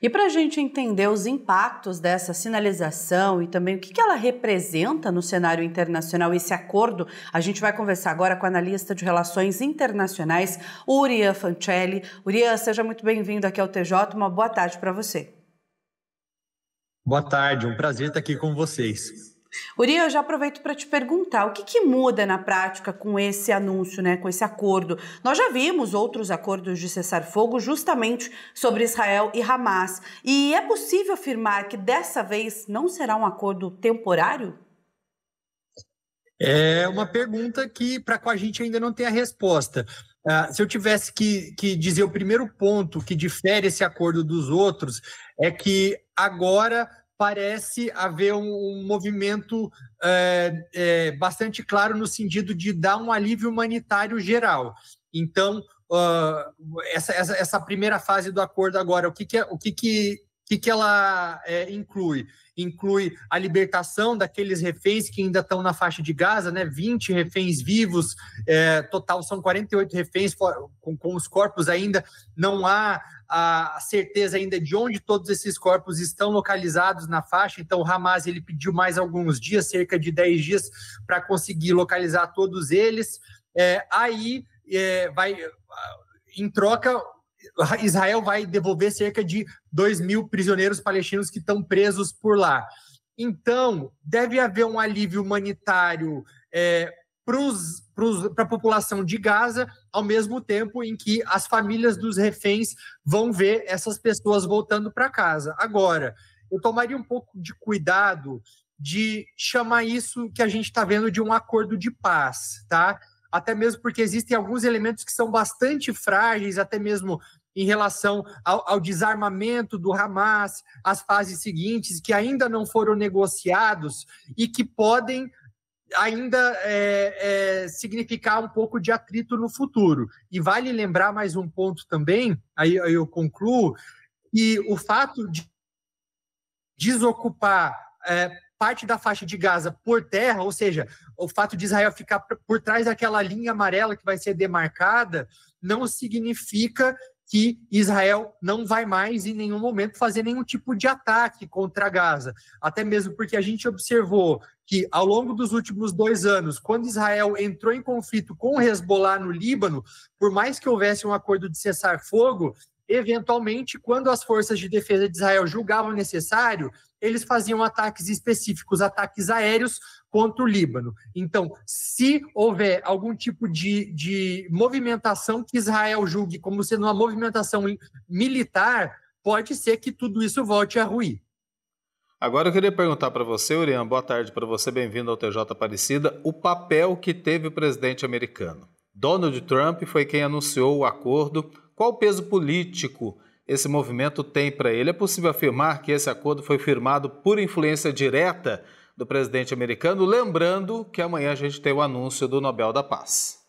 E para a gente entender os impactos dessa sinalização e também o que ela representa no cenário internacional, esse acordo, a gente vai conversar agora com o analista de relações internacionais, Urian Fancelli. Urian, seja muito bem-vindo aqui ao TJ, uma boa tarde para você. Boa tarde, um prazer estar aqui com vocês. Urian, eu já aproveito para te perguntar, o que muda na prática com esse anúncio, com esse acordo? Nós já vimos outros acordos de cessar-fogo justamente sobre Israel e Hamas. E é possível afirmar que dessa vez não será um acordo temporário? É uma pergunta para a qual a gente ainda não tem a resposta. Se eu tivesse que dizer o primeiro ponto que difere esse acordo dos outros, é que agora parece haver um movimento bastante claro no sentido de dar um alívio humanitário geral. Então, essa primeira fase do acordo agora, o que ela inclui? Inclui a libertação daqueles reféns que ainda estão na faixa de Gaza, 20 reféns vivos, total são 48 reféns, com os corpos ainda, não há a certeza ainda de onde todos esses corpos estão localizados na faixa, então o Hamas ele pediu mais alguns dias, cerca de 10 dias, para conseguir localizar todos eles. Em troca, Israel vai devolver cerca de 2.000 prisioneiros palestinos que estão presos por lá. Então, deve haver um alívio humanitário para a população de Gaza, ao mesmo tempo em que as famílias dos reféns vão ver essas pessoas voltando para casa. Agora, eu tomaria um pouco de cuidado de chamar isso que a gente está vendo de um acordo de paz, tá? Até mesmo porque existem alguns elementos que são bastante frágeis, até mesmo em relação ao desarmamento do Hamas, as fases seguintes, que ainda não foram negociados e que podem ainda significar um pouco de atrito no futuro. E vale lembrar mais um ponto também, aí eu concluo, que o fato de desocupar parte da faixa de Gaza por terra, ou seja, o fato de Israel ficar por trás daquela linha amarela que vai ser demarcada, não significa que Israel não vai mais em nenhum momento fazer nenhum tipo de ataque contra Gaza. Até mesmo porque a gente observou que ao longo dos últimos 2 anos, quando Israel entrou em conflito com o Hezbollah no Líbano, por mais que houvesse um acordo de cessar-fogo, eventualmente, quando as forças de defesa de Israel julgavam necessário, eles faziam ataques específicos, ataques aéreos contra o Líbano. Então, se houver algum tipo de movimentação que Israel julgue como sendo uma movimentação militar, pode ser que tudo isso volte a ruir. Agora eu queria perguntar para você, Urian, boa tarde para você, bem-vindo ao TJ Aparecida, o papel que teve o presidente americano. Donald Trump foi quem anunciou o acordo. Qual o peso político esse movimento tem para ele? É possível afirmar que esse acordo foi firmado por influência direta do presidente americano? Lembrando que amanhã a gente tem o anúncio do Nobel da Paz.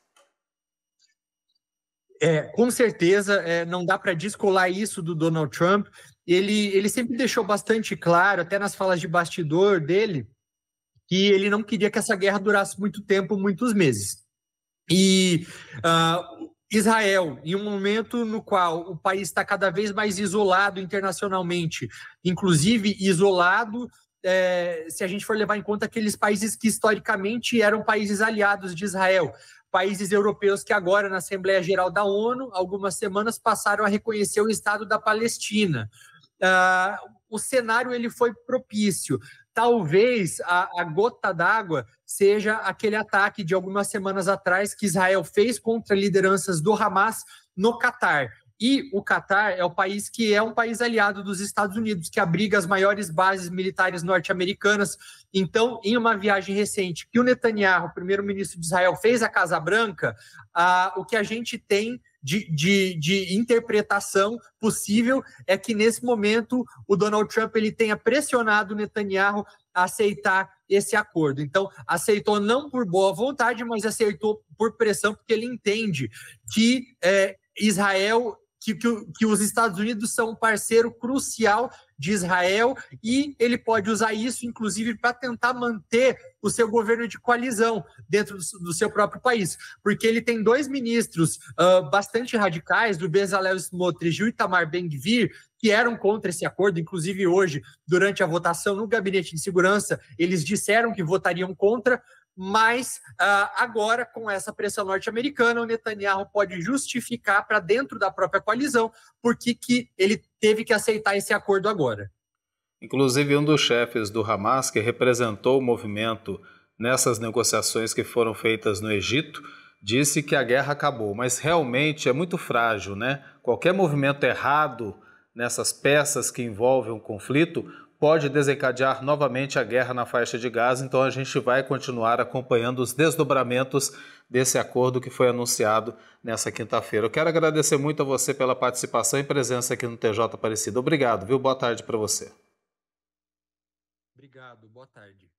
Com certeza, não dá para descolar isso do Donald Trump. Ele sempre deixou bastante claro, até nas falas de bastidor dele, que ele não queria que essa guerra durasse muito tempo, muitos meses. E Israel, em um momento no qual o país está cada vez mais isolado internacionalmente, inclusive isolado, se a gente for levar em conta aqueles países que historicamente eram países aliados de Israel, países europeus que agora, na Assembleia Geral da ONU, algumas semanas passaram a reconhecer o Estado da Palestina. O cenário ele foi propício. Talvez a gota d'água seja aquele ataque de algumas semanas atrás que Israel fez contra lideranças do Hamas no Catar. E o Catar é o país que é um país aliado dos Estados Unidos, que abriga as maiores bases militares norte-americanas. Então, em uma viagem recente que o Netanyahu, primeiro-ministro de Israel, fez à Casa Branca, o que a gente tem de interpretação possível é que, nesse momento, o Donald Trump ele tenha pressionado o Netanyahu a aceitar esse acordo. Então, aceitou não por boa vontade, mas aceitou por pressão, porque ele entende que Israel... Que os Estados Unidos são um parceiro crucial de Israel e ele pode usar isso, inclusive, para tentar manter o seu governo de coalizão dentro do seu próprio país. Porque ele tem 2 ministros bastante radicais, do Bezalel Smotrich e o Itamar Ben-Gvir, que eram contra esse acordo. Inclusive, hoje, durante a votação no Gabinete de Segurança, eles disseram que votariam contra, mas agora, com essa pressão norte-americana, o Netanyahu pode justificar para dentro da própria coalizão por que ele teve que aceitar esse acordo agora. Inclusive, um dos chefes do Hamas, que representou o movimento nessas negociações que foram feitas no Egito, disse que a guerra acabou, mas realmente é muito frágil, né? Qualquer movimento errado nessas peças que envolvem um conflito pode desencadear novamente a guerra na faixa de Gaza, então a gente vai continuar acompanhando os desdobramentos desse acordo que foi anunciado nessa quinta-feira. Eu quero agradecer muito a você pela participação e presença aqui no TJ Aparecida. Obrigado, viu? Boa tarde para você. Obrigado, boa tarde.